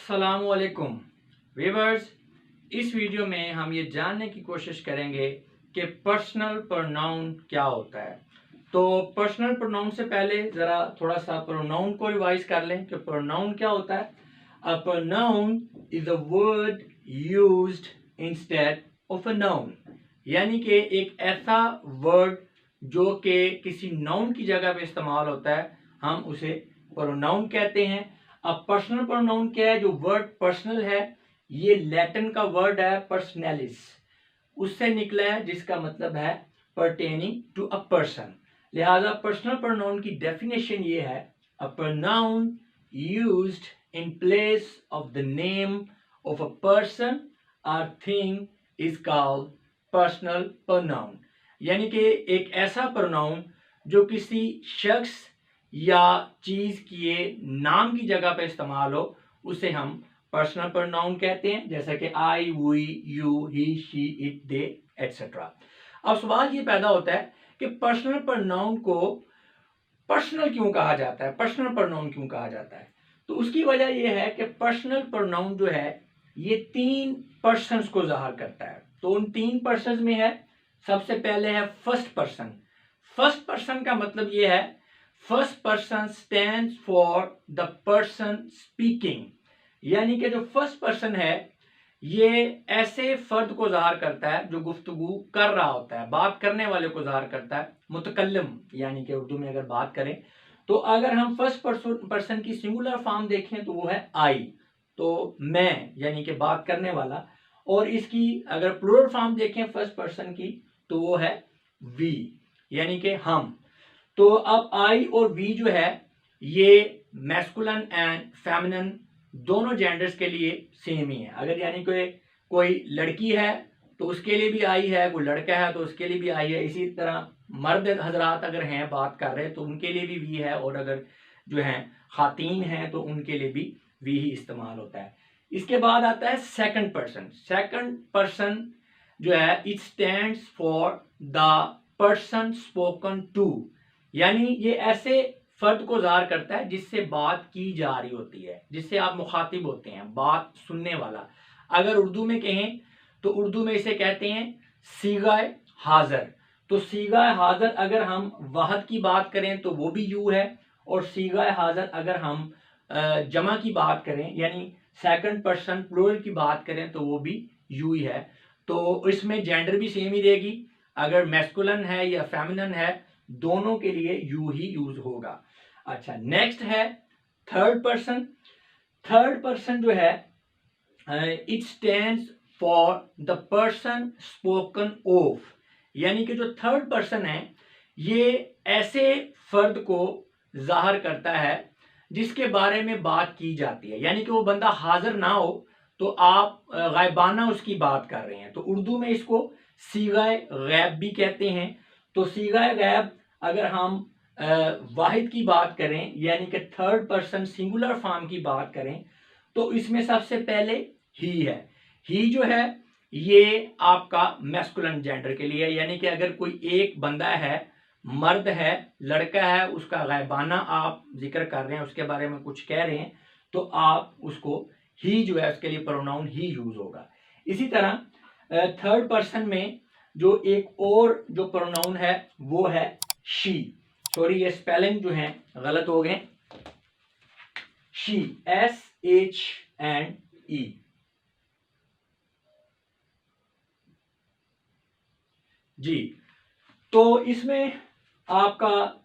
अस्सलामुअलैकुम व्यूअर्स। इस वीडियो में हम ये जानने की कोशिश करेंगे कि पर्सनल प्रोनाउन क्या होता है। तो पर्सनल प्रोनाउन से पहले ज़रा थोड़ा सा प्रोनाउन को रिवाइज कर लें कि प्रोनाउन क्या होता है। A pronoun is a word used instead of a noun, यानी कि एक ऐसा वर्ड जो कि किसी नाउन की जगह पे इस्तेमाल होता है, हम उसे प्रोनाउन कहते हैं। अब पर्सनल प्रोनाउन क्या है? जो वर्ड पर्सनल है ये लैटिन का वर्ड है पर्सनैलिस, उससे निकला है जिसका मतलब है परटेनिंग टू अ पर्सन। लिहाजा पर्सनल प्रोनाउन की डेफिनेशन ये है, a pronoun used in place of the name of a person or thing is called personal pronoun. यानी कि एक ऐसा प्रोनाउन जो किसी शख्स या चीज के नाम की जगह पे इस्तेमाल हो उसे हम पर्सनल प्रोनाउन कहते हैं, जैसा कि I, we, you, he, she, it, they etcetera. अब सवाल ये पैदा होता है कि पर्सनल प्रोनाउन को पर्सनल क्यों कहा जाता है, पर्सनल प्रोनाउन क्यों कहा जाता है? तो उसकी वजह यह है कि पर्सनल प्रोनाउन जो है ये 3 पर्सन्स को जाहिर करता है। तो उन 3 पर्सन्स में है, सबसे पहले है फर्स्ट पर्सन। फर्स्ट पर्सन का मतलब यह है, first person stands for the person speaking, यानी कि जो फर्स्ट पर्सन है ये ऐसे फर्द को जाहिर करता है जो गुफ्तगू कर रहा होता है, बात करने वाले को जाहिर करता है। मुतकल्लिम यानी कि उर्दू में अगर बात करें तो अगर हम फर्स्ट पर्सन की सिंगुलर फॉर्म देखें तो वो है आई, तो मैं यानी कि बात करने वाला। और इसकी अगर प्लूरल फॉर्म देखें फर्स्ट पर्सन की तो वो है वी, यानी कि हम। तो अब आई और वी जो है ये मैस्कुलिन एंड फेमिनिन दोनों जेंडर्स के लिए सेम ही है। अगर यानी कि कोई लड़की है तो उसके लिए भी आई है, कोई लड़का है तो उसके लिए भी आई है। इसी तरह मर्द हजरात अगर हैं बात कर रहे हैं तो उनके लिए भी वी है, और अगर जो है खातीन हैं तो उनके लिए भी वी ही इस्तेमाल होता है। इसके बाद आता है सेकंड पर्सन। सेकंड पर्सन जो है it stands for the person spoken to, यानी ये ऐसे फर्द को ज़ाहिर करता है जिससे बात की जा रही होती है, जिससे आप मुखातिब होते हैं, बात सुनने वाला। अगर उर्दू में कहें तो उर्दू में इसे कहते हैं सीगाए हाज़र। तो सीगाए हाज़र अगर हम वाहद की बात करें तो वो भी यू है, और सीगाए हाज़र अगर हम जमा की बात करें यानी सेकंड पर्सन प्लूरल की बात करें तो वो भी यू ही है। तो इसमें जेंडर भी सेम ही रहेगी, अगर मैस्कुलिन है या फेमिनिन है दोनों के लिए यू ही यूज होगा। अच्छा, नेक्स्ट है थर्ड पर्सन। थर्ड पर्सन जो है it stands for the person spoken of, यानी कि जो थर्ड पर्सन है ये ऐसे फर्द को जाहिर करता है जिसके बारे में बात की जाती है, यानी कि वो बंदा हाजिर ना हो तो आप गायबाना उसकी बात कर रहे हैं। तो उर्दू में इसको सीगाए गैब भी कहते हैं। तो सीगाए गैब अगर हम वाहिद की बात करें यानी कि थर्ड पर्सन सिंगुलर फॉर्म की बात करें तो इसमें सबसे पहले ही है। ही जो है ये आपका मैस्कुलिन जेंडर के लिए है, यानी कि अगर कोई एक बंदा है, मर्द है, लड़का है, उसका गायबाना आप जिक्र कर रहे हैं, उसके बारे में कुछ कह रहे हैं तो आप उसको ही जो है उसके लिए प्रोनाउन ही यूज होगा। इसी तरह थर्ड पर्सन में जो एक और जो प्रोनाउन है वो है शी। सॉरी ये स्पेलिंग जो है गलत हो गए, शी, SHE। जी, तो इसमें आपका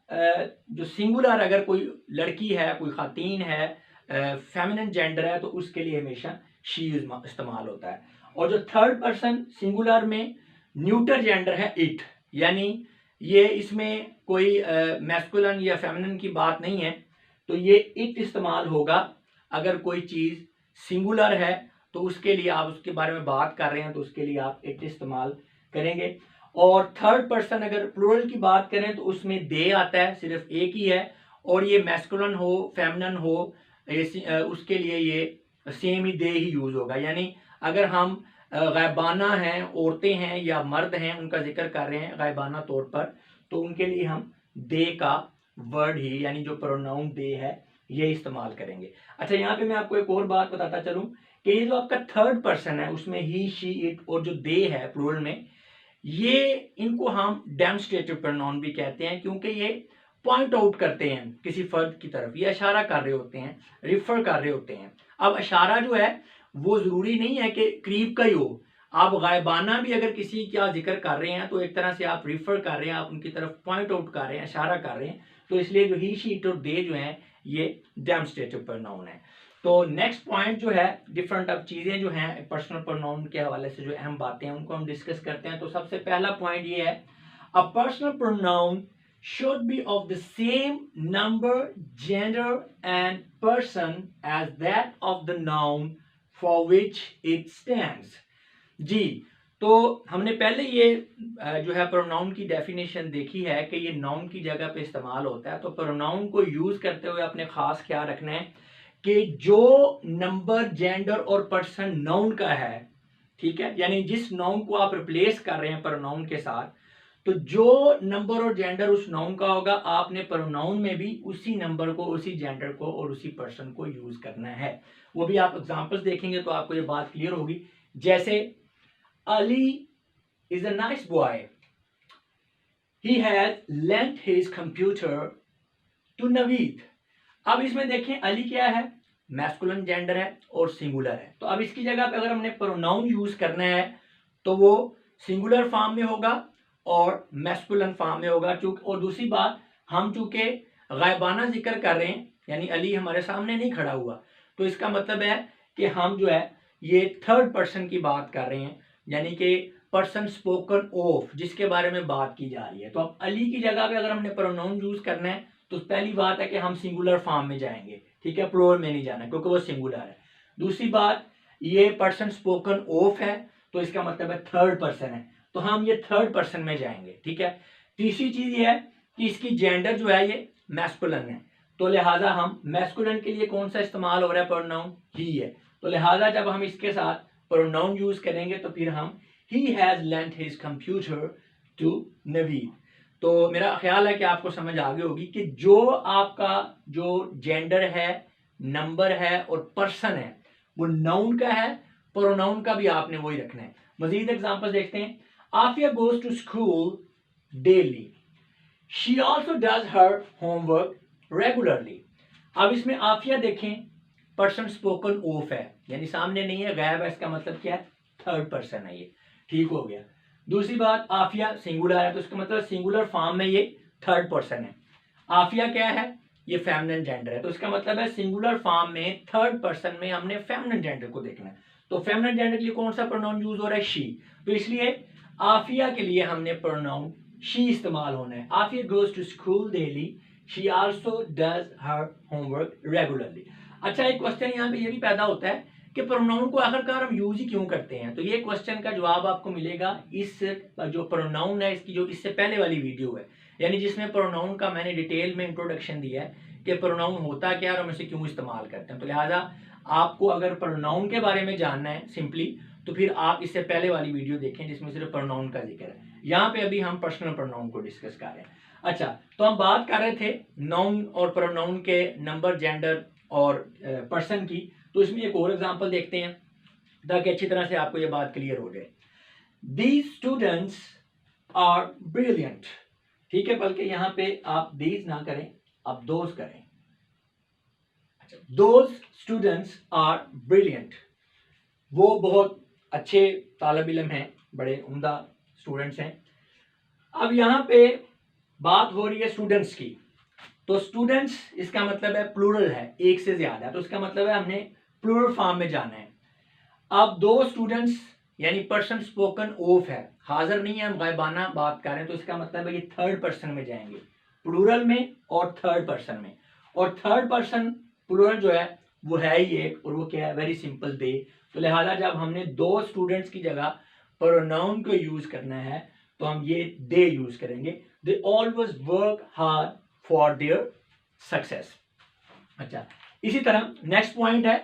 जो सिंगुलर अगर कोई लड़की है, कोई खातीन है, फेमिनिन जेंडर है तो उसके लिए हमेशा शी इस्तेमाल होता है। और जो थर्ड पर्सन सिंगुलर में न्यूटर जेंडर है इट, यानी ये इसमें कोई मैस्कुलिन या फेमिनिन की बात नहीं है, तो ये इट इस्तेमाल होगा। अगर कोई चीज सिंगुलर है तो उसके लिए आप उसके बारे में बात कर रहे हैं तो उसके लिए आप इट इस्तेमाल करेंगे। और थर्ड पर्सन अगर प्लूरल की बात करें तो उसमें दे आता है, सिर्फ एक ही है, और ये मैस्कुलिन हो फेमिनिन हो उसके लिए ये सेम ही दे ही यूज होगा। यानी अगर हम गायबाना हैं, औरतें हैं या मर्द हैं उनका जिक्र कर रहे हैं गायबाना तौर पर, तो उनके लिए हम दे का वर्ड ही यानी जो प्रोनाउन दे है ये इस्तेमाल करेंगे। अच्छा, यहाँ पे मैं आपको एक और बात बताता चलूं कि ये जो आपका थर्ड पर्सन है उसमें ही, शी, इट और जो दे है प्लूरल में, ये इनको हम डेमोन्स्ट्रेटिव प्रोनाउन भी कहते हैं, क्योंकि ये पॉइंट आउट करते हैं किसी फर्द की तरफ, ये इशारा कर रहे होते हैं, रिफर कर रहे होते हैं। अब इशारा जो है वो जरूरी नहीं है कि करीब का ही हो, आप गायबाना भी अगर किसी का जिक्र कर रहे हैं तो एक तरह से आप रिफर कर रहे हैं, आप उनकी तरफ पॉइंट आउट कर रहे हैं, इशारा कर रहे हैं। तो इसलिए जो ही, शी, इट और दे जो हैं ये डेमोन्स्ट्रेटिव प्रोनाउन है। तो नेक्स्ट पॉइंट जो है, डिफरेंट अब चीजें जो हैं पर्सनल प्रोनाउन के हवाले से जो अहम बातें हैं उनको हम डिस्कस करते हैं। तो सबसे पहला पॉइंट ये है, a personal pronoun should be of the same number, gender and person as that of the noun for which it stands। जी, तो हमने पहले ये जो है प्रोनाउन की डेफिनेशन देखी है कि ये नाउन की जगह पे इस्तेमाल होता है। तो प्रोनाउन को यूज करते हुए अपने खास ख्याल रखना है कि जो नंबर, जेंडर और पर्सन नाउन का है, ठीक है, यानी जिस नाउन को आप रिप्लेस कर रहे हैं प्रोनाउन के साथ, तो जो नंबर और जेंडर उस नाउन का होगा, आपने प्रोनाउन में भी उसी नंबर को, उसी जेंडर को और उसी पर्सन को यूज करना है। वो भी आप एग्जांपल्स देखेंगे तो आपको ये बात क्लियर होगी। जैसे Ali is a nice boy, he has lent his computer to Naveed. अब इसमें देखें अली क्या है, मैस्कुलिन जेंडर है और सिंगुलर है। तो अब इसकी जगह पे अगर हमने प्रोनाउन यूज करना है तो वो सिंगुलर फॉर्म में होगा और मैस्कुलिन फॉर्म में होगा। चूंकि और दूसरी बात, हम चूंकि गायबाना जिक्र कर रहे हैं, यानी अली हमारे सामने नहीं खड़ा हुआ, तो इसका मतलब है कि हम जो है ये थर्ड पर्सन की बात कर रहे हैं, यानी कि पर्सन स्पोकन ऑफ, जिसके बारे में बात की जा रही है। तो अब अली की जगह पे अगर हमने प्रोनाउन यूज करना है तो पहली बात है कि हम सिंगुलर फॉर्म में जाएंगे, ठीक है, प्लूरल में नहीं जाना क्योंकि वो सिंगुलर है। दूसरी बात, ये पर्सन स्पोकन ऑफ है तो इसका मतलब है थर्ड पर्सन है, तो हम ये थर्ड पर्सन में जाएंगे, ठीक है। तीसरी चीज ये है कि इसकी जेंडर जो है ये मैस्कुलिन है, तो लिहाजा हम मैस्कुलिन के लिए कौन सा इस्तेमाल हो रहा है, प्रोनाउन ही है। तो लिहाजा जब हम इसके साथ प्रोनाउन यूज करेंगे तो फिर हम he has lent his computer to Naveed. तो मेरा ख्याल है कि आपको समझ आ गई होगी कि जो आपका जो जेंडर है, नंबर है और पर्सन है वो नाउन का है, प्रोनाउन का भी आपने वही रखना है। मजीद एग्जांपल देखते हैं। Aafia goes to school daily, she also does her homework regularly. अब इसमें आफिया देखें, पर्सन स्पोकन ऑफ है, यानी सामने नहीं है, गायब है, इसका मतलब क्या है, थर्ड पर्सन है ये, ठीक हो गया। दूसरी बात, आफिया सिंगुलर है तो इसका मतलब सिंगुलर फॉर्म में ये थर्ड पर्सन है। आफिया क्या है, ये फेमिनिन जेंडर है, तो इसका मतलब है सिंगुलर फॉर्म में थर्ड पर्सन में हमने फेमिनिन जेंडर को देखना है। तो फेमिनिन जेंडर के लिए कौन सा प्रोनाउन यूज हो रहा है, शी, तो इसलिए आफिया के लिए हमने प्रोनाउन शी इस्तेमाल होना है। Aafia goes to school daily, she also does her homework regularly. अच्छा, एक क्वेश्चन यहाँ पे ये भी पैदा होता है कि प्रोनाउन को आखिरकार हम यूज ही क्यों करते हैं, तो ये क्वेश्चन का जवाब आपको मिलेगा इस जो प्रोनाउन है इसकी जो इससे पहले वाली वीडियो है, यानी जिसमें प्रोनाउन का मैंने डिटेल में इंट्रोडक्शन दिया है कि प्रोनाउन होता क्या है और हम इसे क्यों इस्तेमाल करते हैं। तो लिहाजा आपको अगर प्रोनाउन के बारे में जानना है सिंपली, तो फिर आप इससे पहले वाली वीडियो देखें जिसमें सिर्फ प्रोनाउन का जिक्र है। यहाँ पे अभी हम पर्सनल प्रोनाउन को डिस्कस कर रहे हैं। अच्छा, तो हम बात कर रहे थे नाउन और प्रोनाउन के नंबर, जेंडर और पर्सन की। तो इसमें एक और एग्जांपल देखते हैं ताकि अच्छी तरह से आपको ये बात क्लियर हो जाए। दीज स्टूडेंट्स आर ब्रिलियंट, ठीक है, बल्कि यहां पे आप दीज ना करें, आप दोज करें। अच्छा, दोज स्टूडेंट्स आर ब्रिलियंट, वो बहुत अच्छे तालिब इल्म हैं, बड़े उम्दा स्टूडेंट्स हैं। अब यहां पे बात हो रही है स्टूडेंट्स की, तो स्टूडेंट्स इसका मतलब है प्लूरल है, एक से ज्यादा है, तो इसका मतलब है हमने प्लूरल फॉर्म में जाना है। अब दो स्टूडेंट्स यानी पर्सन स्पोकन ऑफ है, हाजिर नहीं है, हम गायबाना बात कर रहे हैं, तो इसका मतलब है ये थर्ड पर्सन में जाएंगे, प्लूरल में और थर्ड पर्सन में। और थर्ड पर्सन प्लूरल जो है वो है ही एक, और वो क्या है, वेरी सिंपल, दे। तो लिहाजा जब हमने दो स्टूडेंट्स की जगह प्रोनाउन को यूज करना है तो हम ये दे यूज करेंगे। They always work hard for their success. अच्छा, इसी तरह नेक्स्ट पॉइंट है,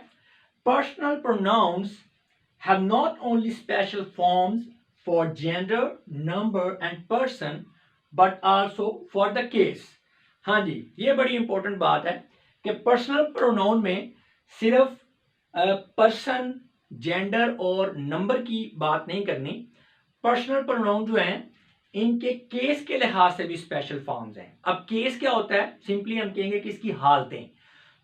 personal pronouns have not only special forms for gender, number and person but also for the case। हाँ जी, ये बड़ी इंपॉर्टेंट बात है कि पर्सनल प्रोनाउन में सिर्फ पर्सन, जेंडर और नंबर की बात नहीं करनी। पर्सनल प्रोनाउन जो है इनके केस के लिहाज से भी स्पेशल फॉर्म्स हैं। अब केस क्या होता है, सिंपली हम कहेंगे कि इसकी हालतें।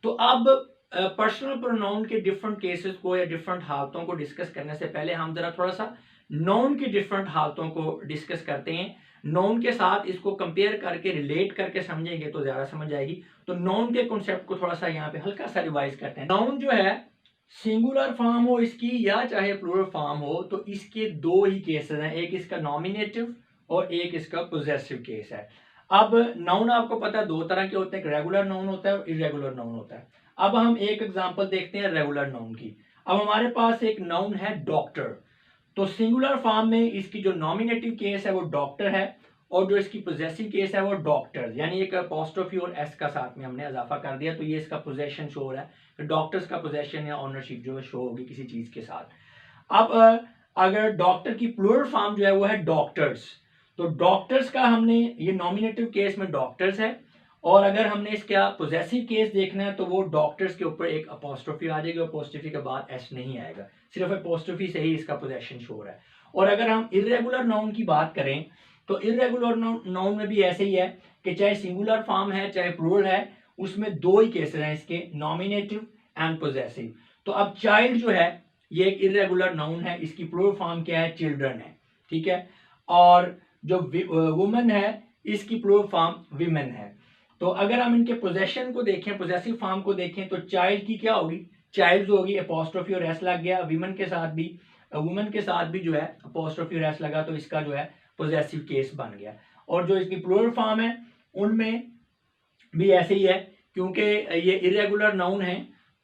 तो अब पर्सनल प्रोनाउन के डिफरेंट केसेस को या डिफरेंट हालतों को डिस्कस करने से पहले हम जरा थोड़ा सा नाउन की डिफरेंट हालतों को डिस्कस करते हैं। नाउन के साथ इसको कंपेयर करके रिलेट करके समझेंगे तो ज्यादा समझ आएगी। तो नाउन के कॉन्सेप्ट को थोड़ा सा यहाँ पे हल्का सा रिवाइज करते हैं। नाउन जो है सिंगुलर फॉर्म हो इसकी या चाहे प्लूरल फॉर्म हो, तो इसके दो ही केसेस हैं, एक इसका नॉमिनेटिव और एक इसका पोजेसिव केस है। अब नाउन आपको पता है दो तरह के होते हैं, रेगुलर नाउन होता है और इरेगुलर नाउन होता है। अब हम एक एग्जांपल देखते हैं रेगुलर नाउन की। अब हमारे पास एक नाउन है डॉक्टर, तो सिंगुलर फॉर्म में इसकी जो नॉमिनेटिव केस है वो डॉक्टर है और जो इसकी पोजेसिव केस है वो डॉक्टर्स, यानी एक अपोस्ट्रोफी और एस का साथ में हमने इजाफा कर दिया, तो ये इसका पोजेशन शो हो रहा है। डॉक्टर्स का पोजेशन या ऑनरशिप जो है शो होगी किसी चीज के साथ। अब अगर डॉक्टर की प्लूरल फॉर्म जो है वो है डॉक्टर्स, तो डॉक्टर्स का हमने ये नॉमिनेटिव केस में डॉक्टर्स है, और अगर हमने इसका पोजेसिव केस देखना है तो वो डॉक्टर्स के ऊपर एक अपोस्ट्रोफी आ जाएगी, अपोस्ट्रोफी के बाद एस नहीं आएगा, सिर्फ अपोस्ट्रोफी से ही इसका पोजेशन शो हो रहा है। और अगर हम इरेगुलर नाउन की बात करें तो इरेगुलर नाउन में भी ऐसे ही है कि चाहे सिंगुलर फॉर्म है चाहे प्लूरल है, उसमें दो ही केसेस हैं इसके, नॉमिनेटिव एंड पोजेसिव। तो अब चाइल्ड जो है ये एक इरेगुलर नाउन है, इसकी प्लूरल फॉर्म क्या है, चिल्ड्रन है, ठीक है। और जो वुमन है इसकी प्लूरल फॉर्म विमेन है। तो अगर हम इनके पोजेशन को देखें, पोजेसिव फॉर्म को देखें, तो चाइल्ड की क्या होगी, चाइल्ड जो होगी अपोस्ट्रोफी और एस लग गया, विमेन के साथ भी, वुमन के साथ भी जो है अपोस्ट्रोफी और एस लगा, तो इसका जो है पोजेसिव केस बन गया। और जो इसकी प्लूरल फॉर्म है उनमें भी ऐसे ही है, क्योंकि ये इरेगुलर नाउन है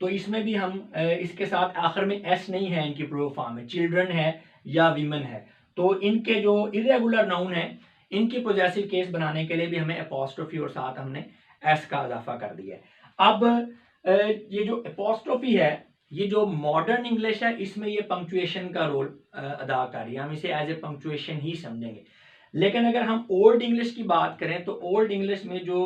तो इसमें भी हम इसके साथ आखिर में एस नहीं है, इनकी प्लूरल फॉर्म में चिल्ड्रन है या विमेन है। तो इनके जो इरेगुलर नाउन है इनकी पोजेसिव केस बनाने के लिए भी हमें अपोस्ट्रोफी और साथ हमने एस का इजाफा कर दिया है। अब ये जो अपोस्ट्रोफी है, ये जो मॉडर्न इंग्लिश है इसमें ये पंक्चुएशन का रोल अदा कर रही है, हम इसे एज ए पंक्चुएशन ही समझेंगे। लेकिन अगर हम ओल्ड इंग्लिश की बात करें तो ओल्ड इंग्लिश में जो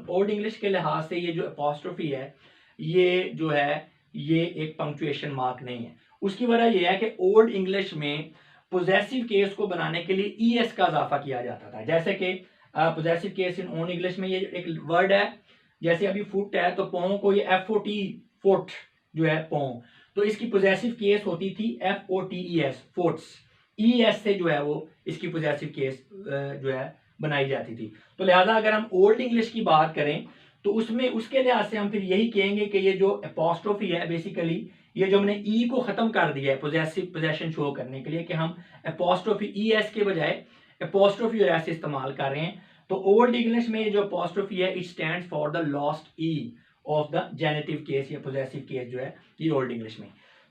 ओल्ड इंग्लिश के लिहाज से ये जो अपोस्ट्रोफी है ये जो है ये एक पंक्चुएशन मार्क नहीं है। उसकी वजह यह है कि ओल्ड इंग्लिश में पोजेसिव केस को बनाने के लिए ई एस का इजाफा किया जाता था। जैसे कि possessive case in old English में ये एक वर्ड है, जैसे अभी फुट है तो पाँव को ये एफ ओ टी, फुट जो है पाँव, तो इसकी पोजेसिव केस होती थी F O T E S, foots, E S से जो है वो इसकी पोजेसिव केस जो है बनाई जाती थी। तो लिहाजा अगर हम ओल्ड इंग्लिश की बात करें तो उसमें उसके लिहाज से हम फिर यही कहेंगे कि ये जो अपोस्ट्रोफी है बेसिकली ये जो हमने ई को खत्म कर दिया है पोजेसिव पोजेशन शो करने के लिए, कि हम अपोस्ट्रोफी ई एस के बजाय अपोस्ट्रोफी और एस इस्तेमाल कर रहे हैं। तो ओल्ड इंग्लिश में ये जो अपोस्ट्रोफी है it stands for the lost E of the generative case या पोजेसिव केस जो है ये ओल्ड इंग्लिश में।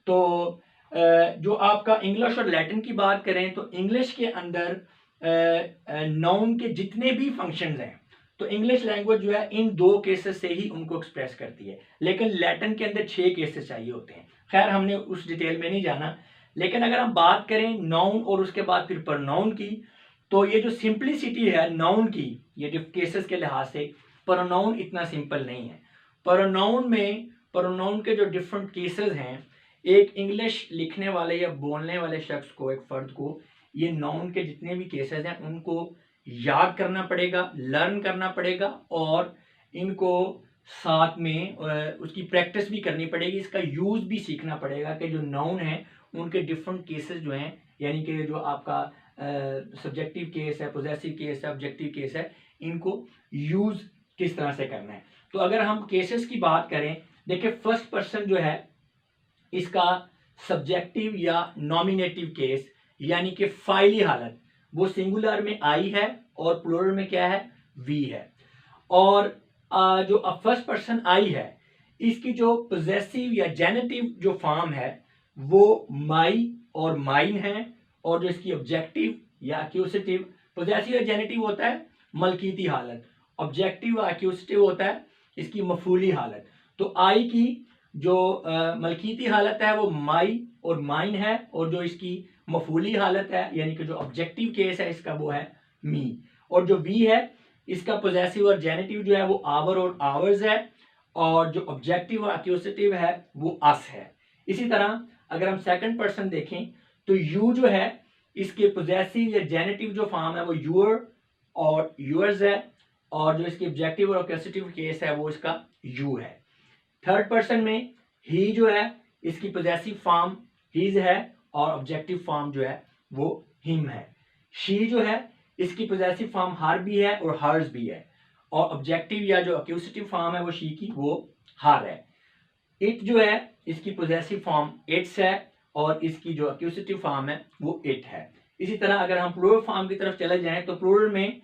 तो जो आपका इंग्लिश और लैटिन की बात करें तो इंग्लिश के अंदर नाउन के जितने भी फंक्शंस हैं तो इंग्लिश लैंग्वेज जो है इन दो केसेस से ही उनको एक्सप्रेस करती है, लेकिन लैटिन के अंदर 6 केसेस चाहिए होते हैं। खैर हमने उस डिटेल में नहीं जाना, लेकिन अगर हम बात करें नाउन और उसके बाद फिर प्रोनाउन की, तो ये जो सिंप्लिसिटी है नाउन की, ये जो केसेस के लिहाज से प्रोनाउन इतना सिंपल नहीं है। प्रोनाउन में प्रोनाउन के जो डिफरेंट केसेस हैं, एक इंग्लिश लिखने वाले या बोलने वाले शख्स को, एक फर्द को, ये नाउन के जितने भी केसेस हैं उनको याद करना पड़ेगा, लर्न करना पड़ेगा और इनको साथ में उसकी प्रैक्टिस भी करनी पड़ेगी, इसका यूज भी सीखना पड़ेगा कि जो नाउन है उनके डिफरेंट केसेस जो हैं, यानी कि जो आपका सब्जेक्टिव केस है, पोजेसिव केस है, ऑब्जेक्टिव केस है, इनको यूज किस तरह से करना है। तो अगर हम केसेस की बात करें, देखिए फर्स्ट पर्सन जो है इसका सब्जेक्टिव या नॉमिनेटिव केस यानी कि फाइली हालत वो सिंगुलर में आई है और प्लूरल में क्या है, वी है। और जो फर्स्ट पर्सन आई है इसकी जो पोजेसिव या जेनेटिव जो फॉर्म है वो माई और माइन है, और जो इसकी ऑब्जेक्टिव या एक्यूसिटिव, पोजेसिव या जेनेटिव होता है मलकीती हालत, ऑब्जेक्टिव या एक्यूसिटिव होता है इसकी मफूली हालत। तो आई की जो मलकीती हालत है वो माई और माइन है, और जो इसकी मफूली हालत है यानी कि जो ऑब्जेक्टिव केस है इसका वो है मी। और जो वी है इसका पोजेसिव और जेनेटिव जो है वो आवर और आवर्स है, और जो ऑब्जेक्टिव और एक्यूजेटिव है वो अस है। इसी तरह अगर हम सेकंड पर्सन देखें तो यू जो है इसके पोजेसिव या जेनेटिव जो फॉर्म है वो यूर और यूअर्स है, और जो इसकी ऑब्जेक्टिव और एक्यूजेटिव केस है वो इसका यू है। थर्ड पर्सन में ही जो है इसकी पोजेसिव फॉर्म हीज है और ऑब्जेक्टिव फॉर्म जो है वो हिम है। शी जो है इसकी पोजेसिव फॉर्म हर भी है और हर्स भी है, और ऑब्जेक्टिव या जो एक्यूजेटिव फॉर्म है वो शी की वो हर है। इट जो है इसकी पोजेसिव फॉर्म इट्स है और इसकी जो एक्यूजेटिव फॉर्म है वो इट है। इसी तरह अगर हम प्लूरल फॉर्म की तरफ चले जाएं तो प्लूरल में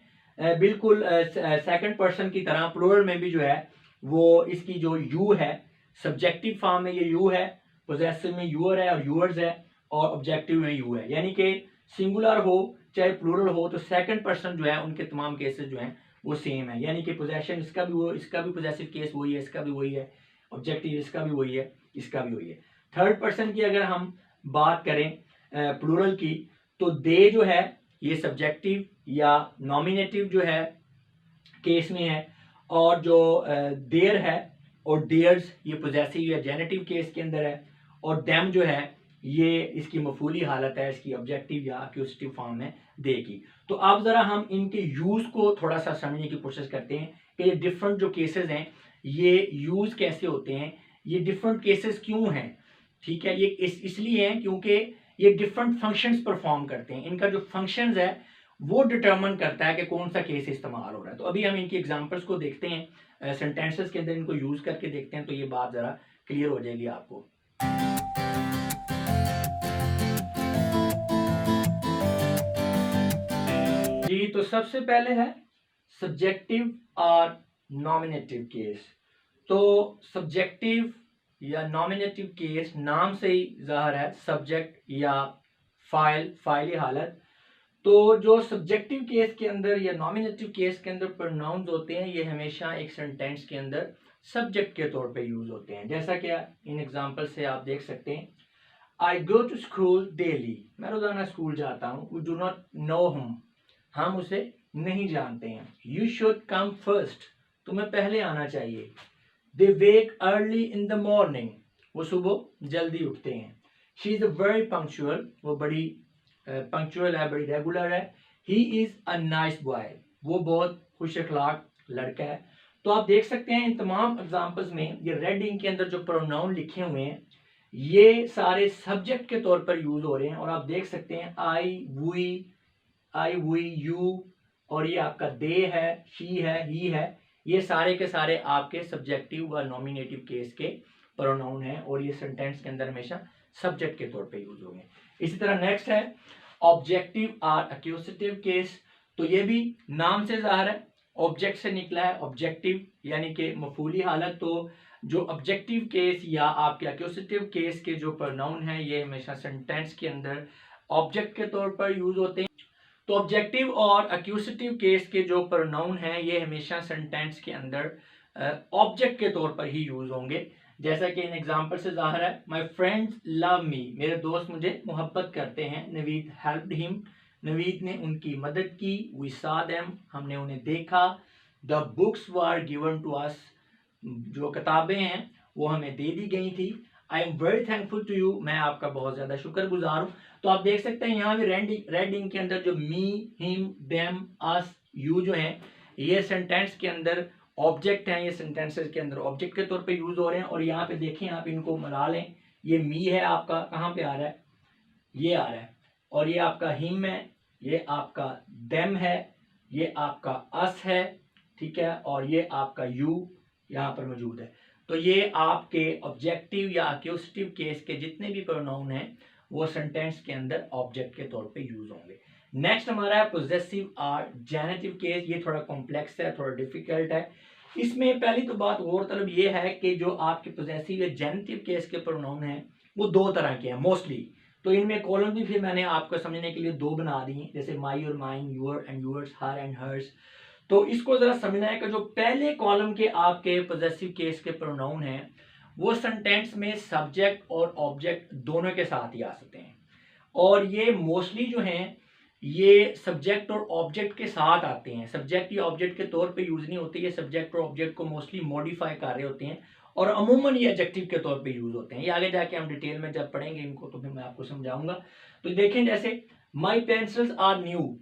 बिल्कुल सेकंड पर्सन की तरह प्लूरल में भी जो है वो इसकी जो यू है सब्जेक्टिव फॉर्म में ये यू है, पोजेसिव में यूअर है और यूअर्स है, और ऑब्जेक्टिव में यू है। यानी कि सिंगुलर हो चाहे प्लूरल हो तो सेकंड पर्सन जो है उनके तमाम केसेस जो हैं वो सेम है। यानी कि पोजेशन इसका भी वो, इसका भी पोजेसिव केस वही है, इसका भी वही है, ऑब्जेक्टिव इसका भी वही है, इसका भी वही है। थर्ड पर्सन की अगर हम बात करें प्लूरल की तो दे जो है ये सब्जेक्टिव या नॉमिनेटिव जो है केस में है, और जो देयर है और डेयर्स ये पोजेसिव या जेनेटिव केस के अंदर है, और देम जो है ये इसकी मफूली हालत है, इसकी ऑब्जेक्टिव या एक्यूजेटिव फॉर्म है दे की। तो अब जरा हम इनके यूज को थोड़ा सा समझने की कोशिश करते हैं कि ये डिफरेंट जो केसेस हैं ये यूज कैसे होते हैं, ये डिफरेंट केसेस क्यों हैं। ठीक है, ये इसलिए हैं क्योंकि ये डिफरेंट फंक्शंस परफॉर्म करते हैं। इनका जो फंक्शंस है वो डिटरमिन करता है कि कौन सा केस इस्तेमाल हो रहा है। तो अभी हम इनकी एग्जांपल्स को देखते हैं, सेंटेंसेस के अंदर इनको यूज करके देखते हैं, तो ये बात जरा क्लियर हो जाएगी आपको। जी, तो सबसे पहले है सब्जेक्टिव और नॉमिनेटिव केस। तो सब्जेक्टिव या नॉमिनेटिव केस नाम से ही जाहिर है सब्जेक्ट या फाइली हालत। तो जो सब्जेक्टिव केस के अंदर या नॉमिनेटिव केस के अंदर प्रोनाउंस होते हैं ये हमेशा एक सेंटेंस के अंदर सब्जेक्ट के तौर पे यूज होते हैं। जैसा कि इन एग्जांपल से आप देख सकते हैं, I go to school daily, मैं रोजाना स्कूल जाता हूँ। We do not know him, हम उसे नहीं जानते हैं। यू शुड कम फर्स्ट, तुम्हें पहले आना चाहिए। दे वेक अर्ली इन द मॉर्निंग, वो सुबह जल्दी उठते हैं। शी इज वेरी पंक्चुअल, वो बड़ी पंक्चुअल है, बड़ी रेगुलर है। He is a nice boy, वो बहुत खुश अखलाक लड़का है। तो आप देख सकते हैं इन तमाम एग्जांपल्स में ये रेड इंक के अंदर जो प्रोनाउन लिखे हुए हैं ये सारे सब्जेक्ट के तौर पर यूज हो रहे हैं। और आप देख सकते हैं आई वी यू, और ये आपका दे है, शी है, ही है, ये सारे के सारे आपके सब्जेक्टिव व नॉमिनेटिव केस के प्रोनाउन हैं और ये सेंटेंस के अंदर हमेशा सब्जेक्ट के तौर पे यूज होंगे। इसी तरह नेक्स्ट है ऑब्जेक्टिव और एक्यूजेटिव केस। तो ये भी नाम से जाहिर है ऑब्जेक्ट से निकला है, ऑब्जेक्टिव यानी कि मफूली हालत। तो जो ऑब्जेक्टिव केस या आपके एक्यूजेटिव केस के जो प्रोनाउन हैं ये हमेशा सेंटेंस के अंदर ऑब्जेक्ट के तौर पर यूज होते हैं। तो ऑब्जेक्टिव और एक्यूजेटिव केस के जो प्रोनाउन हैं ये हमेशा सेंटेंस के अंदर ऑब्जेक्ट के तौर पर ही यूज होंगे। जैसा कि इन एग्जांपल से जाहिर है, माय फ्रेंड्स लव मी, मेरे दोस्त मुझे मोहब्बत करते हैं। नवीद हेल्प्ड हिम, नवीद ने उनकी मदद की। वी सॉ देम, हमने उन्हें देखा। The books were given to us, जो किताबें हैं वो हमें दे दी गई थी। I am very thankful to you, मैं आपका बहुत ज्यादा शुक्रगुजार हूँ। तो आप देख सकते हैं यहाँ भी रेड इंक के अंदर जो मी, हिम, देम, अस, यू जो है ये सेंटेंस के अंदर ऑब्जेक्ट हैं। ये सेंटेंसेस के अंदर ऑब्जेक्ट के तौर पे यूज हो रहे हैं। और यहाँ पे देखें आप इनको मिला लें, ये मी है आपका कहाँ पे आ रहा है, ये आ रहा है, और ये आपका हिम है, ये आपका देम है, ये आपका अस है, ठीक है, और ये आपका यू यहाँ पर मौजूद है। तो ये आपके ऑब्जेक्टिव या एक्यूजेटिव केस के जितने भी प्रोनाउन हैं वो सेंटेंस के अंदर ऑब्जेक्ट के तौर पे यूज होंगे। नेक्स्ट हमारा है पोजेसिव और जेनेटिव केस। ये थोड़ा कॉम्प्लेक्स है, थोड़ा डिफिकल्ट है। इसमें पहली तो बात और तरफ ये है कि जो आपके पोजेसिव या जेनेटिव केस के प्रोनाउन हैं वो दो तरह के हैं मोस्टली। तो इनमें कॉलम भी फिर मैंने आपको समझने के लिए दो बना दिए, जैसे माई और mine, your and yours, her and hers. तो इसको जरा समझना है कि जो पहले कॉलम के आपके पोजेसिव केस के प्रोनाउन हैं वो सेंटेंस में सब्जेक्ट और ऑब्जेक्ट दोनों के साथ ही आ सकते हैं। और ये मोस्टली जो हैं ये सब्जेक्ट और ऑब्जेक्ट के साथ आते हैं, सब्जेक्ट या ऑब्जेक्ट के तौर पे यूज नहीं होते, ये सब्जेक्ट और ऑब्जेक्ट को मोस्टली मॉडिफाई कर रहे होते हैं और अमूमन ये एडजेक्टिव के तौर पे यूज होते हैं। ये आगे जाके हम डिटेल में जब पढ़ेंगे इनको तो फिर मैं आपको समझाऊंगा। तो देखें जैसे माई पेंसिल्स आर न्यू,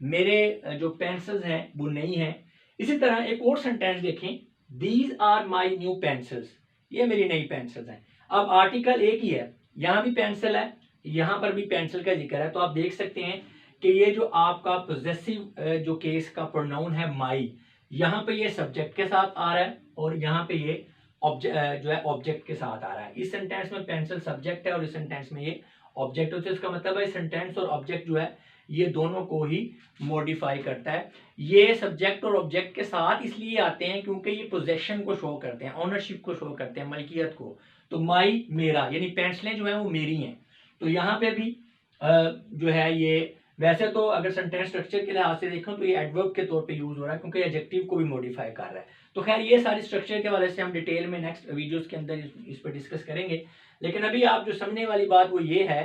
मेरे जो पेंसिल्स हैं वो नई हैं। इसी तरह एक और सेंटेंस देखें, these are my new pencils, ये मेरी नई पेंसिल्स हैं। अब आर्टिकल एक ही है, यहाँ भी पेंसिल है, यहाँ पर भी पेंसिल का जिक्र है। तो आप देख सकते हैं कि ये जो आपका पोजेसिव जो केस का प्रोनाउन है माई, यहाँ पे ये सब्जेक्ट के साथ आ रहा है और यहाँ पे ये ऑब्जेक्ट जो है ऑब्जेक्ट के साथ आ रहा है। इस सेंटेंस में पेंसिल सब्जेक्ट है और इस सेंटेंस में ये ऑब्जेक्ट होता है। इसका मतलब है सेंटेंस और ऑब्जेक्ट जो है ये दोनों को ही मॉडिफाई करता है। ये सब्जेक्ट और ऑब्जेक्ट के साथ इसलिए आते हैं क्योंकि ये पोजेशन को शो करते हैं, ऑनरशिप को शो करते हैं, मलकियत को। तो माई मेरा, यानी पेंसिलें जो है वो मेरी हैं। तो यहाँ पे भी जो है ये, वैसे तो अगर सेंटेंस स्ट्रक्चर के लिहाज से देखो तो ये एडवर्ब के तौर पे यूज हो रहा है क्योंकि एडजेक्टिव को भी मॉडिफाई कर रहा है। तो खैर ये सारी स्ट्रक्चर के वाले से हम डिटेल में नेक्स्ट वीडियोस के अंदर इस पर डिस्कस करेंगे। लेकिन अभी आप जो समझने वाली बात वो ये है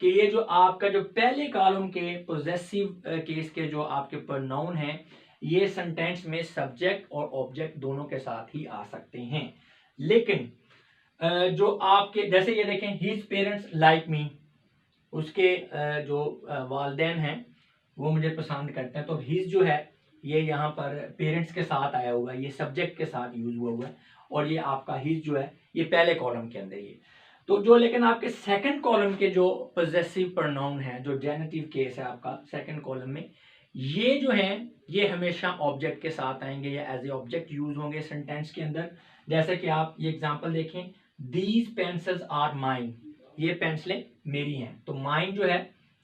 कि ये जो आपका जो पहले कॉलम के पोजेसिव केस के जो आपके प्रोनाउन हैं, ये सेंटेंस में सब्जेक्ट और ऑब्जेक्ट दोनों के साथ ही आ सकते हैं। लेकिन जो आपके जैसे ये देखें, हिज पेरेंट्स लाइक मी, उसके जो वालिदैन हैं वो मुझे पसंद करते हैं। तो हिज जो है ये यहाँ पर पेरेंट्स के साथ आया हुआ है, ये सब्जेक्ट के साथ यूज हुआ है और ये आपका हिज जो है ये पहले कॉलम के अंदर ये। तो जो लेकिन आपके सेकंड कॉलम के जो पोजेसिव प्रोनाउन है, जो जेनेटिव केस है आपका सेकंड कॉलम में, ये जो है ये हमेशा ऑब्जेक्ट के साथ आएंगे या एज ए ऑब्जेक्ट यूज होंगे सेंटेंस के अंदर। जैसे कि आप ये एग्जांपल देखें, दीज पेंसिल्स आर माइन, ये पेंसिलें मेरी हैं। तो माइन जो है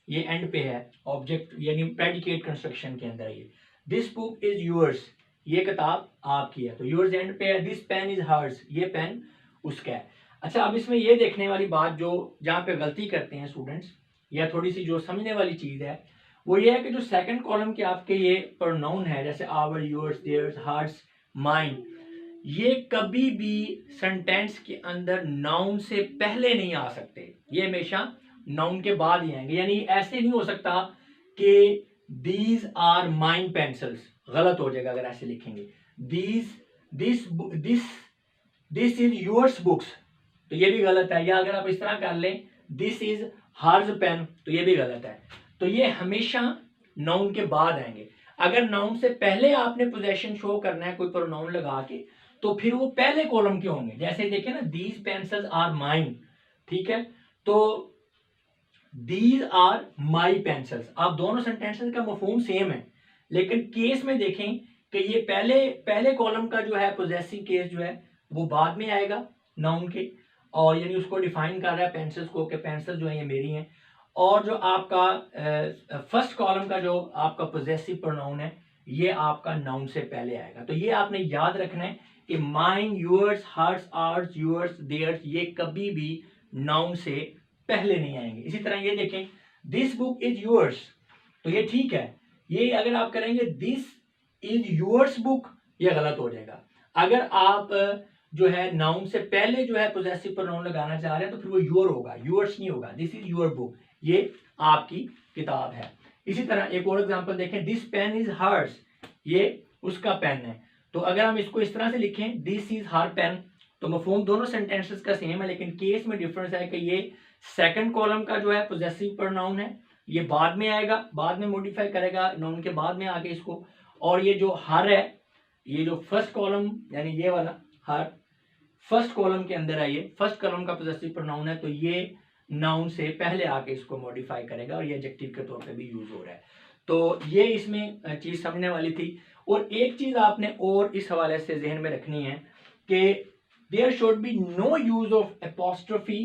ये एंड पे है, ऑब्जेक्ट यानी प्रेडिकेट कंस्ट्रक्शन के अंदर ये। दिस बुक इज यूअर्स, ये किताब आपकी है, तो यूअर्स एंड पे है। दिस पेन इज हर्स, ये पेन उसका है। अच्छा, अब इसमें ये देखने वाली बात जो जहाँ पे गलती करते हैं स्टूडेंट्स, या थोड़ी सी जो समझने वाली चीज है वो ये है कि जो सेकंड कॉलम के आपके ये प्रोनाउन है जैसे our, yours, theirs, hers, mine, ये कभी भी सेंटेंस के अंदर नाउन से पहले नहीं आ सकते, ये हमेशा नाउन के बाद ही आएंगे। यानी ऐसे नहीं हो सकता कि दीज आर माइन पेंसिल्स, गलत हो जाएगा अगर ऐसे लिखेंगे। These this this this is yours books, तो ये भी गलत है। या अगर आप इस तरह कर लें, दिस इज हर्स पेन, तो ये भी गलत है। तो ये हमेशा नाउन के बाद आएंगे। अगर नाउन से पहले आपने पोजेशन शो करना है कोई प्रोनाउन लगा के, तो फिर वो पहले कॉलम के होंगे। जैसे देखिए ना, दीज पेंसिल्स आर माइन, ठीक है, तो दीज आर माई पेंसिल्स। आप दोनों सेंटेंसेस का मफहूम सेम है, लेकिन केस में देखें कि ये पहले कॉलम का जो है पोजेसिव केस जो है वो बाद में आएगा नाउन के, और यानी उसको डिफाइन कर रहा है पेंसिल्स को कि पेंसिल जो है ये मेरी हैं। और जो आपका फर्स्ट कॉलम का जो आपका पोजेसिव प्रोनाउन है ये आपका नाउन से पहले आएगा। तो ये आपने याद रखना है कि mine, yours, hers, ours, yours, theirs, ये कभी भी नाउन से पहले नहीं आएंगे। इसी तरह ये देखें, दिस बुक इज यूअर्स, तो ये ठीक है। ये अगर आप करेंगे दिस इज यूअर्स बुक, ये गलत हो जाएगा। अगर आप जो है नाउन से पहले जो है पोजेसिव प्रोनाउन लगाना चाह रहे हैं तो फिर वो यूअर होगा, यूअर्स नहीं होगा। दिस इज यूअर बुक, ये आपकी किताब है। इसी तरह एक और एग्जांपल देखें, दिस पेन इज हर्स, ये उसका पेन है। तो अगर हम इसको इस तरह से लिखें, दिस इज हर पेन, तो मफहूम दोनों सेंटेंसेस का सेम है, लेकिन केस में डिफरेंस है कि ये सेकंड कॉलम का जो है पोजेसिव प्रोनाउन है ये बाद में आएगा, बाद में मॉडिफाई करेगा नाउन के बाद में आके इसको। और ये जो हर है, ये जो फर्स्ट कॉलम यानी ये वाला हर फर्स्ट कॉलम के अंदर है, ये फर्स्ट कॉलम का पोजेसिव प्रोनाउन है, तो ये नाउन से पहले आके इसको मॉडिफाई करेगा और ये एडजेक्टिव के तौर पे भी यूज हो रहा है। तो ये इसमें चीज समझने वाली थी। और एक चीज आपने और इस हवाले से जहन में रखनी है कि there should be no use of apostrophe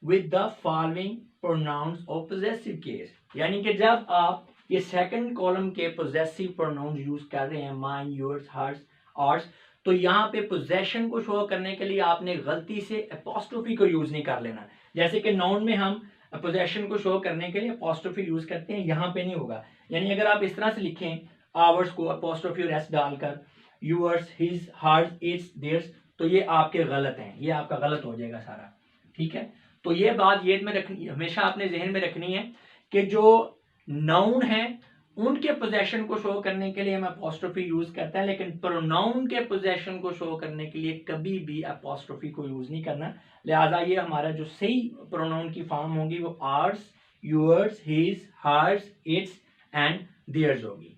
with the following pronouns of possessive case. यानी कि जब आप ये सेकंड कॉलम के पोजेसिव प्रोनाउंस यूज कर रहे हैं, माइन, योर्स, हर्स, आवर्स, तो यहाँ पे पोजेशन को शो करने के लिए आपने गलती से एपोस्ट्रोफी को यूज नहीं कर लेना। जैसे कि नाउन में हम पोजेशन को शो करने के लिए एपोस्ट्रोफी यूज करते हैं, यहाँ पे नहीं होगा। यानी अगर आप इस तरह से लिखें आवर्स को एपोस्ट्रोफी और एस डालकर, yours, his, hers, its, theirs, तो ये आपके गलत हैं, ये आपका गलत हो जाएगा सारा, ठीक है। तो ये बात ये में रखनी, हमेशा आपने जहन में रखनी है कि जो नाउन है उनके पोजेशन को शो करने के लिए हम अपोस्ट्रोफी यूज करते हैं, लेकिन प्रोनाउन के पोजेशन को शो करने के लिए कभी भी अपोस्ट्रोफी को यूज नहीं करना। लिहाजा ये हमारा जो सही प्रोनाउन की फॉर्म होगी वो ours, yours, his, hers, its and theirs होगी।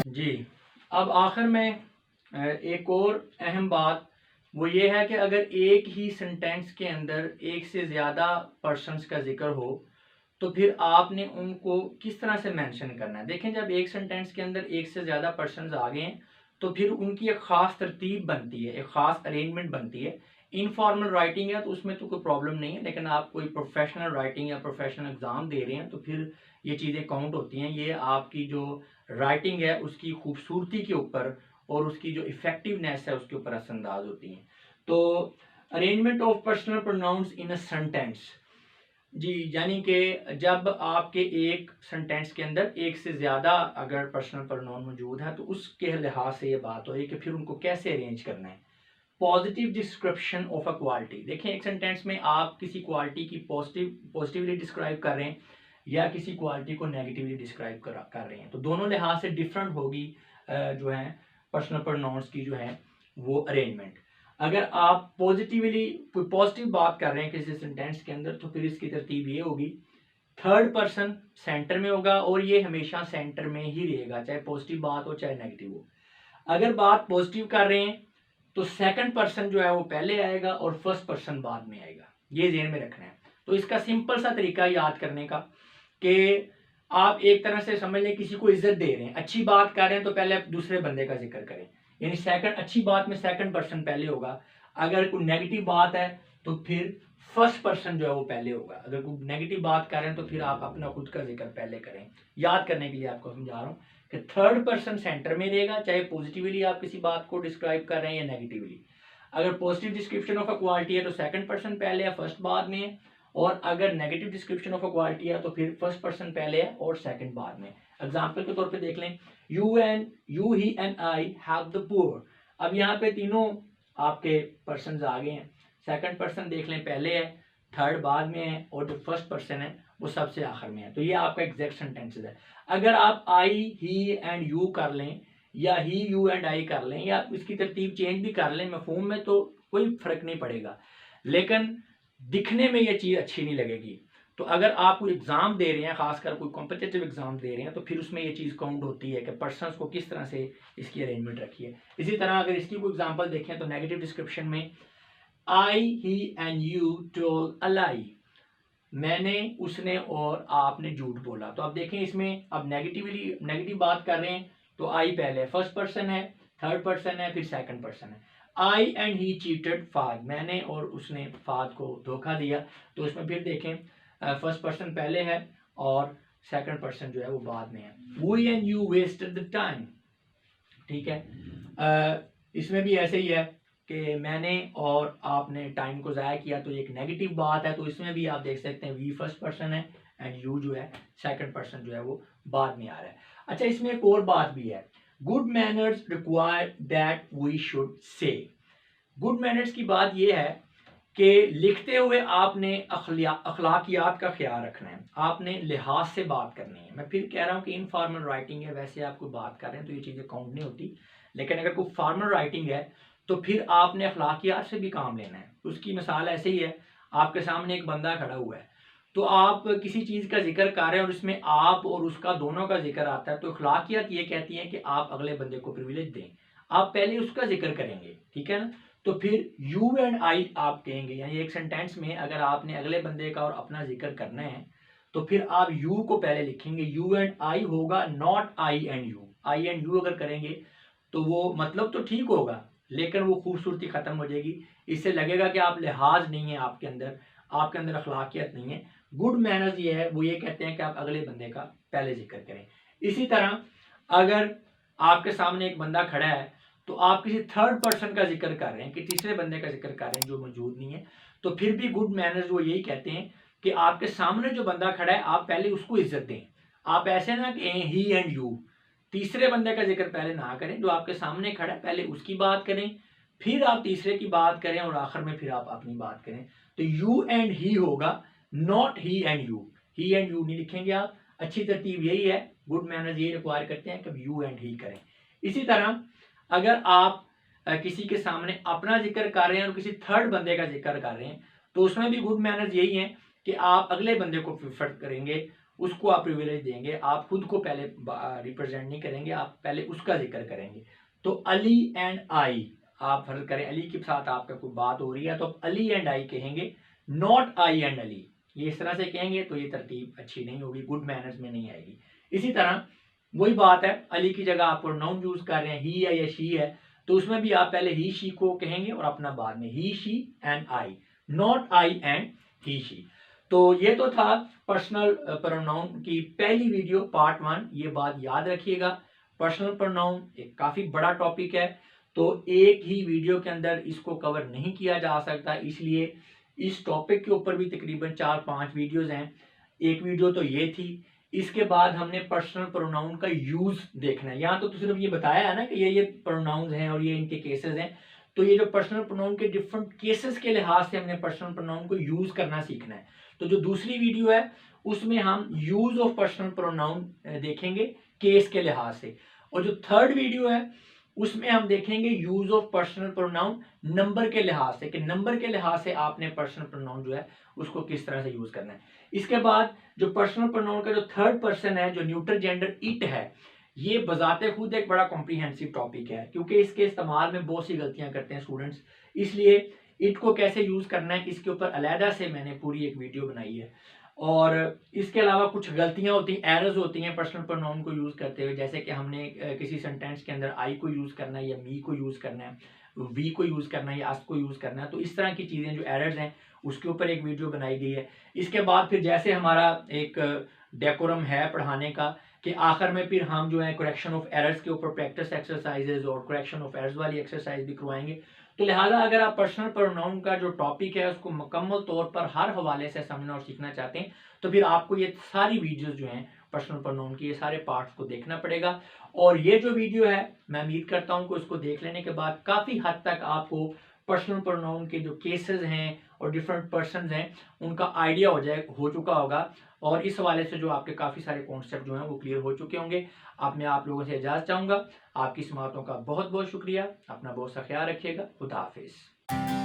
जी, अब आखिर में एक और अहम बात वो ये है कि अगर एक ही सेंटेंस के अंदर एक से ज़्यादा पर्सन्स का जिक्र हो तो फिर आपने उनको किस तरह से मेंशन करना है। देखें, जब एक सेंटेंस के अंदर एक से ज़्यादा पर्सन्स आ गए हैं तो फिर उनकी एक ख़ास तरतीब बनती है, एक ख़ास अरेंजमेंट बनती है। इनफॉर्मल राइटिंग है तो उसमें तो कोई प्रॉब्लम नहीं है, लेकिन आप कोई प्रोफेशनल राइटिंग या प्रोफेशनल एग्ज़ाम दे रहे हैं तो फिर ये चीज़ें काउंट होती हैं। ये आपकी जो राइटिंग है उसकी खूबसूरती के ऊपर और उसकी जो इफ़ेक्टिवनेस है उसके ऊपर असरअंदाज होती हैं। तो arrangement of personal pronouns in a sentence, जी, यानी कि जब आपके एक सेंटेंस के अंदर एक से ज़्यादा अगर पर्सनल प्रोनाउन मौजूद है तो उसके लिहाज से ये बात हो रही है कि फिर उनको कैसे अरेंज करना है। Positive description of a quality, देखें एक सेंटेंस में आप किसी क्वालिटी की पॉजिटिवली डिस्क्राइब कर रहे हैं या किसी क्वालिटी को नेगेटिवली डिस्क्राइब कर रहे हैं, तो दोनों लिहाज से डिफरेंट होगी जो है पर्सनल प्रोनाउंस की जो है वो अरेंजमेंट। अगर आप पॉजिटिवली कोई पॉजिटिव बात कर रहे हैं किसी सेंटेंस के अंदर तो फिर इसकी तरतीब ये होगी, थर्ड पर्सन सेंटर में होगा और ये हमेशा सेंटर में ही रहेगा, चाहे पॉजिटिव बात हो चाहे नेगेटिव हो। अगर बात पॉजिटिव कर रहे हैं तो सेकंड पर्सन जो है वो पहले आएगा और फर्स्ट पर्सन बाद में आएगा, ये ध्यान में रखना है। तो इसका सिंपल सा तरीका याद करने का कि आप एक तरह से समझ लें किसी को इज्जत दे रहे हैं, अच्छी बात कर रहे हैं तो पहले दूसरे बंदे का जिक्र करें, यानी सेकंड अच्छी बात में सेकंड पर्सन पहले होगा। अगर कोई नेगेटिव बात है तो फिर फर्स्ट पर्सन जो है वो पहले होगा। अगर कोई नेगेटिव बात कर रहे हैं तो फिर आप अपना खुद का जिक्र पहले करें। याद करने के लिए आपको समझा रहा हूँ कि थर्ड पर्सन सेंटर में रहेगा, चाहे पॉजिटिवली आप किसी बात को डिस्क्राइब कर रहे हैं या नेगेटिवली। अगर positive description of a quality है तो सेकंड पर्सन पहले है, फर्स्ट बाद में है, और अगर negative description of a quality है तो फिर फर्स्ट पर्सन पहले है और सेकंड बाद में। एग्जांपल के तौर पे देख लें, you he and I have the poor. अब यहाँ पे तीनों आपके पर्सन आ गए हैं, सेकंड पर्सन देख लें पहले है, थर्ड बाद में है और जो फर्स्ट पर्सन है वो सबसे आखिर में है। तो ये आपका एग्जैक्ट सेंटेंसेस है। अगर आप आई, ही एंड यू कर लें या ही, यू एंड आई कर लें या इसकी तरतीब चेंज भी कर लें मफहूम में, तो कोई फर्क नहीं पड़ेगा, लेकिन दिखने में ये चीज़ अच्छी नहीं लगेगी। तो अगर आप कोई एग्ज़ाम दे रहे हैं, खासकर कोई कॉम्पिटिटिव एग्ज़ाम दे रहे हैं, तो फिर उसमें ये चीज़ काउंट होती है कि पर्सन्स को किस तरह से इसकी अरेंजमेंट रखी है। इसी तरह अगर इसकी कोई एग्जांपल देखें तो नेगेटिव डिस्क्रिप्शन में आई, ही एंड यू टोल्ड अ लाई, मैंने, उसने और आपने झूठ बोला। तो अब देखें इसमें अब नेगेटिव बात कर रहे हैं तो आई पहले फर्स्ट पर्सन है, थर्ड पर्सन है, फिर सेकंड पर्सन है। आई एंड ही चीटेड फाद, मैंने और उसने फाद को धोखा दिया। तो इसमें फिर देखें फर्स्ट पर्सन पहले है और सेकंड पर्सन जो है वो बाद में है। We and you wasted the time, ठीक है। इसमें भी ऐसे ही है कि मैंने और आपने टाइम को ज़ाया किया, तो एक नेगेटिव बात है। तो इसमें भी आप देख सकते हैं वी फर्स्ट पर्सन है एंड यू जो है सेकंड पर्सन जो है वो बाद में आ रहा है। अच्छा, इसमें एक और बात भी है, good manners require that we should say. Good manners की बात यह है कि लिखते हुए आपने अखलाकियात का ख्याल रखना है, आपने लिहाज से बात करनी है। मैं फिर कह रहा हूँ कि इनफॉर्मल राइटिंग है, वैसे आप कोई बात कर रहे हैं तो ये चीज़ें काउंट नहीं होती, लेकिन अगर कोई फॉर्मल राइटिंग है तो फिर आपने अखलाकियात से भी काम लेना है। उसकी मिसाल ऐसे ही है, आपके सामने एक बंदा खड़ा हुआ है तो आप किसी चीज़ का जिक्र कर रहे हैं और इसमें आप और उसका दोनों का जिक्र आता है, तो अखलाकियात ये कहती हैं कि आप अगले बंदे को प्रिविलेज दें, आप पहले उसका जिक्र करेंगे, ठीक है ना। तो फिर यू एंड आई आप कहेंगे, यानी एक सेंटेंस में अगर आपने अगले बंदे का और अपना जिक्र करना है तो फिर आप यू को पहले लिखेंगे, यू एंड आई होगा, not I and you. I and you अगर करेंगे तो वो मतलब तो ठीक होगा लेकिन वो खूबसूरती खत्म हो जाएगी, इससे लगेगा कि आप लिहाज नहीं है आपके अंदर अखलाकियत नहीं है। गुड मैनर्स ये है, वो ये कहते हैं कि आप अगले बंदे का पहले जिक्र करें। इसी तरह अगर आपके सामने एक बंदा खड़ा है तो आप किसी थर्ड पर्सन का जिक्र कर रहे हैं, कि तीसरे बंदे का जिक्र कर रहे हैं जो मौजूद नहीं है, तो फिर भी गुड मैनर्स वो यही कहते हैं कि आपके सामने जो बंदा खड़ा है आप पहले उसको इज्जत दें। आप ऐसे ना कि ही एंड यू, तीसरे बंदे का जिक्र पहले ना करें, जो आपके सामने खड़ा है पहले उसकी बात करें, फिर आप तीसरे की बात करें और आखिर में फिर आप अपनी बात करें। तो यू एंड ही होगा, not he and you. He and you नहीं लिखेंगे आप। अच्छी तरतीब यही है, गुड मैनर्स ये रिक्वायर करते हैं कि यू एंड ही करें। इसी तरह अगर आप किसी के सामने अपना जिक्र कर रहे हैं और किसी थर्ड बंदे का जिक्र कर रहे हैं, तो उसमें भी गुड मैनर्स यही है कि आप अगले बंदे को प्रिफर करेंगे, उसको आप प्रिविलेज देंगे, आप खुद को पहले रिप्रेजेंट नहीं करेंगे, आप पहले उसका जिक्र करेंगे। तो अली एंड आई, आप फर्ज करें अली के साथ आपका कोई बात हो रही है तो अली एंड आई कहेंगे, नॉट आई एंड अली। ये इस तरह से कहेंगे तो ये तरतीब अच्छी नहीं होगी, गुड मैनर्स में नहीं आएगी। इसी तरह वही बात है, अली की जगह आप प्रोनाउन यूज कर रहे हैं, ही है या शी है, तो उसमें भी आप पहले ही शी को कहेंगे और अपना बाद में he she and I, not I and he she. तो ये तो था पर्सनल प्रोनाउन की पहली वीडियो पार्ट 1। ये बात याद रखिएगा, पर्सनल प्रोनाउन एक काफी बड़ा टॉपिक है, तो एक ही वीडियो के अंदर इसको कवर नहीं किया जा सकता, इसलिए इस टॉपिक के ऊपर भी तकरीबन 4-5 वीडियोस हैं। एक वीडियो तो ये थी, इसके बाद हमने पर्सनल प्रोनाउन का यूज देखना है। यहाँ तो सिर्फ ये बताया है ना कि ये प्रोनाउंस हैं और ये इनके केसेस हैं, तो ये जो पर्सनल प्रोनाउन के डिफरेंट केसेस के लिहाज से हमने पर्सनल प्रोनाउन को यूज करना सीखना है। तो जो दूसरी वीडियो है उसमें हम यूज ऑफ पर्सनल प्रोनाउन देखेंगे केस के लिहाज से, और जो थर्ड वीडियो है उसमें हम देखेंगे use of personal pronoun number के लिहाज से, कि नंबर के लिहाज से आपने पर्सनल प्रोनाउन जो है उसको किस तरह से यूज करना है। इसके बाद जो पर्सनल प्रोनाउन का जो थर्ड पर्सन है, जो न्यूट्रल जेंडर इट है, ये बजाते खुद एक बड़ा कॉम्प्रीहेंसिव टॉपिक है, क्योंकि इसके इस्तेमाल में बहुत सी गलतियां करते हैं स्टूडेंट्स, इसलिए इट को कैसे यूज करना है इसके ऊपर अलहदा से मैंने पूरी एक वीडियो बनाई है। और इसके अलावा कुछ गलतियां होती हैं, एरर्स होती हैं पर्सनल प्रोनाउन को यूज करते हुए, जैसे कि हमने किसी सेंटेंस के अंदर आई को यूज करना है या मी को यूज करना है, वी को यूज करना है या अस को यूज करना है, तो इस तरह की चीजें जो एरर्स हैं उसके ऊपर एक वीडियो बनाई गई है। इसके बाद फिर जैसे हमारा एक डेकोरम है पढ़ाने का कि आखिर में फिर हम जो है करेक्शन ऑफ एरर्स के ऊपर प्रैक्टिस एक्सरसाइजेज और करेक्शन ऑफ एरर्स वाली एक्सरसाइज भी करवाएंगे। तो लिहाजा अगर आप पर्सनल प्रोनाउन का जो टॉपिक है उसको मुकम्मल तौर पर हर हवाले से समझना और सीखना चाहते हैं, तो फिर आपको ये सारी वीडियोस जो हैं पर्सनल प्रोनाउन की, ये सारे पार्ट्स को देखना पड़ेगा। और ये जो वीडियो है मैं उम्मीद करता हूँ कि उसको देख लेने के बाद काफ़ी हद तक आपको पर्सनल प्रोनाउन के जो केसेस हैं और डिफरेंट पर्सन्स हैं उनका आइडिया हो चुका होगा, और इस हवाले से जो आपके काफ़ी सारे कॉन्सेप्ट जो हैं वो क्लियर हो चुके होंगे। अब मैं आप लोगों से इजाज़त चाहूँगा, आपकी समातों का बहुत बहुत शुक्रिया, अपना बहुत सा ख्याल रखिएगा, खुदा हाफिज़।